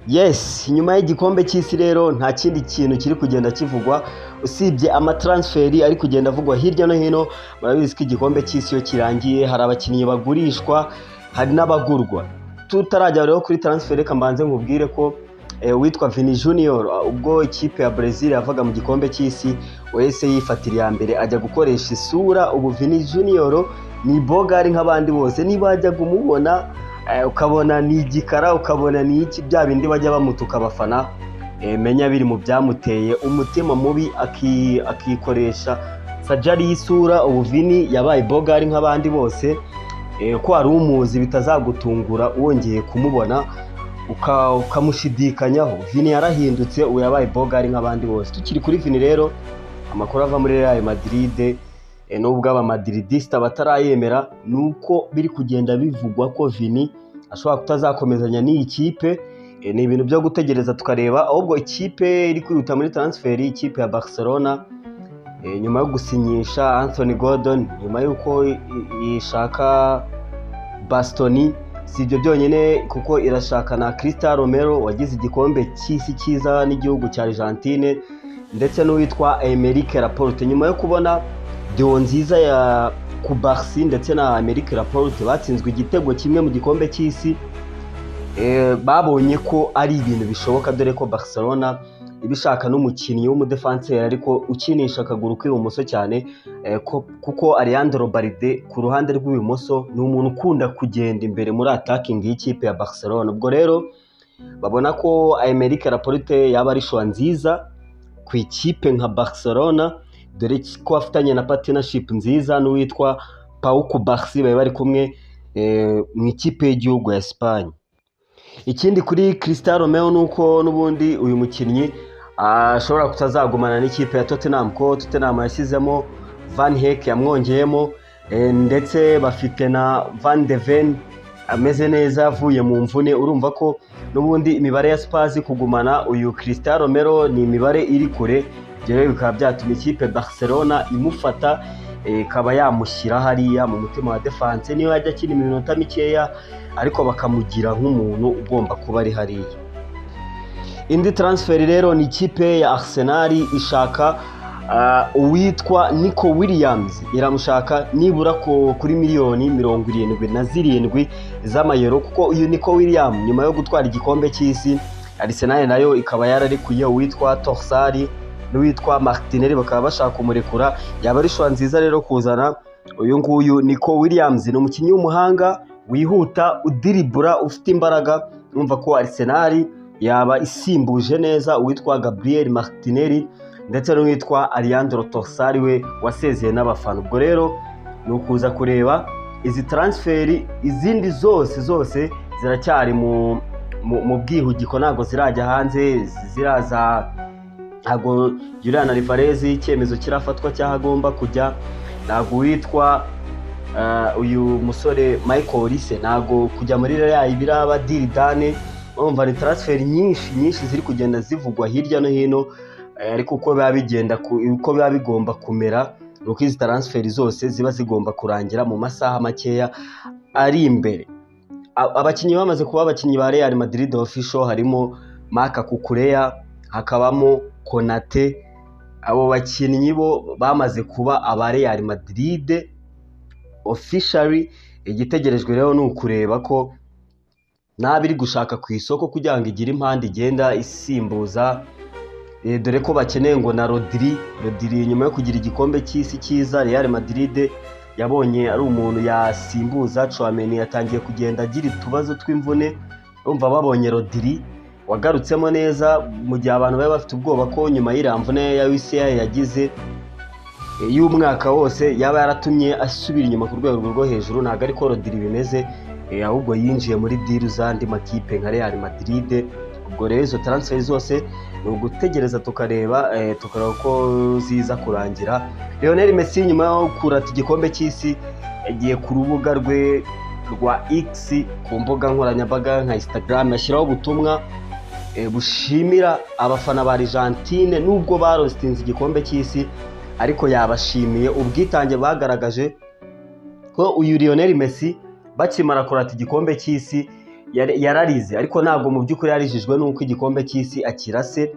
Yes, nyuma y'igikombe cy'isi rero nta kindi kintu kiri kugenda kivugwa usibye amatransferi ari kugenda avugwa hirya no hino. Murabizi ko igikombe cy'isi iyo kirangiye hari abakinnyi bagurishwa, hari n'abagurwa. Tutarajya rero kuri transfer, reka mbanze nkubwire ko witwa Vini Junior ubwo ikipe ya Brazil yavaga mu gikombe cy'isi wese yifatira ya mbere ajya gukoresha isura. Ubu Vini Junior ni bogari nk'abandi bose, niba ajya kumubona ukabona ni igikara, ukabona ni iki bya bindi bajya bamutuka abafana, menya biri mu byamuteye umutima mubi akikoresha sajari y'isura. Ubu Vini yabaye bogari nk'abandi bose, ko ari umuzi bitazagutungura wongeye kumubona ukamushidikanyaho. Vini yarahindutse, ubu yabaye bogari nk'abandi bose. Tukiri kuri Vini rero, amakuru ava muri Real Madrid nubwo abamadridista batarayemera, nuko biri kugenda bivugwa ko Vini ashobora kutazakomezanya n'iyi kipe. Ni ibintu byo gutegereza tukareba. Ahubwo ikipe iri kwihuta muri transferi, ikipe ya Barcelona nyuma yo gusinyisha Anthony Gordon, nyuma y'uko ishaka Bastoni, si ibyo byonyine kuko irashaka na Cristiano Romero wagize igikombe cy'isi cyiza n'igihugu cya Argentine, ndetse n'uwitwa Emerick Laporte. Nyuma yo kubona deo nziza ya Kubarsi ndetse na Emerick Laporte batsinzwe igitego kimwe mu gikombe cy'isi, babonye ko ari ibintu bishoboka, dore ko Barcelona ibishaka n'umukinnyi w'umudefanseri ariko ukinisha akaguru k'ibumoso cyane, kuko Alejandro Balde ku ruhande rw'ibumoso ni umuntu ukunda kugenda imbere muri attacking y'ikipe ya Barcelona. Ubwo rero babona ko Emerick Laporte yaba ari shwa nziza ku ikipe nka Barcelona, dore ko afitanye na partnership nziza n'uwitwa Pau Kubarsi, bari kumwe mu ikipe y'igihugu ya Espagne. Ikindi kuri Cristiano Romero nuko n'ubundi uyu mukinnyi ashobora kutazagumana n'ikipe ya Tottenham, ko Tottenham yashyizemo Van Heek yamwongeyemo, ndetse bafite na Van de Ven ameze neza avuye mu mvune. Urumva ko n'ubundi imibare ya Spurs kugumana uyu Cristiano Romero ni imibare iri kure. Ibyo rero bikaba byatuma ikipe Barcelona imufata, ikaba yamushyira hariya mu mutima wa defense, niyo yajya akina iminota mikeya ariko bakamugira nk'umuntu ugomba kuba ari hariya. Indi transfer rero ni ikipe ya Arsenal ishaka uwitwa Nico Williams, iramushaka nibura kuri miliyoni 77 z'amayero, kuko uyu Nico Williams nyuma yo gutwara igikombe cy'isi, Arsenal nayo ikaba yararekuye uwitwa Torsari n'uwitwa Martinelli, bakaba bashaka kumurekura. Yaba ari shwa nziza rero kuzana uyu nguyu Nico Williams. Ni umukinnyi w'umuhanga, wihuta, udiribura, ufite imbaraga. Numva ko Arsenal yaba isimbuje neza uwitwa Gabriel Martinelli ndetse n'uwitwa Alejandro Torsari we wasezeye n'abafana. Ubwo rero ni ukuza kureba izi transferi, izindi zose ziracyari mu bwihugiko, ntabwo zirajya hanze, ziraza ntabwo Julian Alvarez icyemezo kirafatwa cyaho agomba kujya, ntabwo witwa uyu musore Michael Olise ntabwo kujya muri Real biraba Diridane. Urumva ni transfer nyinshi ziri kugenda zivugwa hirya no hino, ariko uko biba bigomba kumera nuko izi transfer zose ziba zigomba kurangira mu masaha makeya ari imbere. Abakinnyi bamaze kuba abakinnyi ba Real Madrid official harimo Marc Cucurella, hakabamo Konate. Abo bakinnyi bo bamaze kuba aba Real Madrid officially. Igitegerejwe rero ni ukureba ko nabiri gushaka ku isoko kugira ngo igire impande igenda isimbuza, dore ko bakeneye ngo na Rodri nyuma yo kugira igikombe cy'isi cyiza, Real Madrid yabonye ari umuntu yasimbuza Tchouameni, yatangiye kugenda agira utubazo tw'imvune. Urumva babonye Rodri wagarutsemo neza, mu gihe abantu baba bafite ubwoba ko nyuma y'imvune ya UCL yagize y'umwaka wose yaba yaratumye asubira inyuma ku rwego rwo hejuru. Ntabwo ariko Rodri bimeze, ahubwo yinjiye muri deal z'andi makipe nka Real Madrid. Ubwo rero izo transfer zose ni ugutegereza tukareba ko ziza kurangira. Lionel Messi nyuma yo kurata igikombe cy'isi yagiye ku rubuga rwe rwa X ku mbuga nkoranyambaga nka Instagram, ashyiraho ubutumwa bushimira abafana ba Argentine nubwo barostinze igikombe cy'isi, ariko yabashimiye ubwitange bagaragaje ko uyu Lionel Messi bakimara kurata igikombe cy'isi yararize ariko ntabwo mu by'ukuri yarijijwe n'uko igikombe cy'isi akirase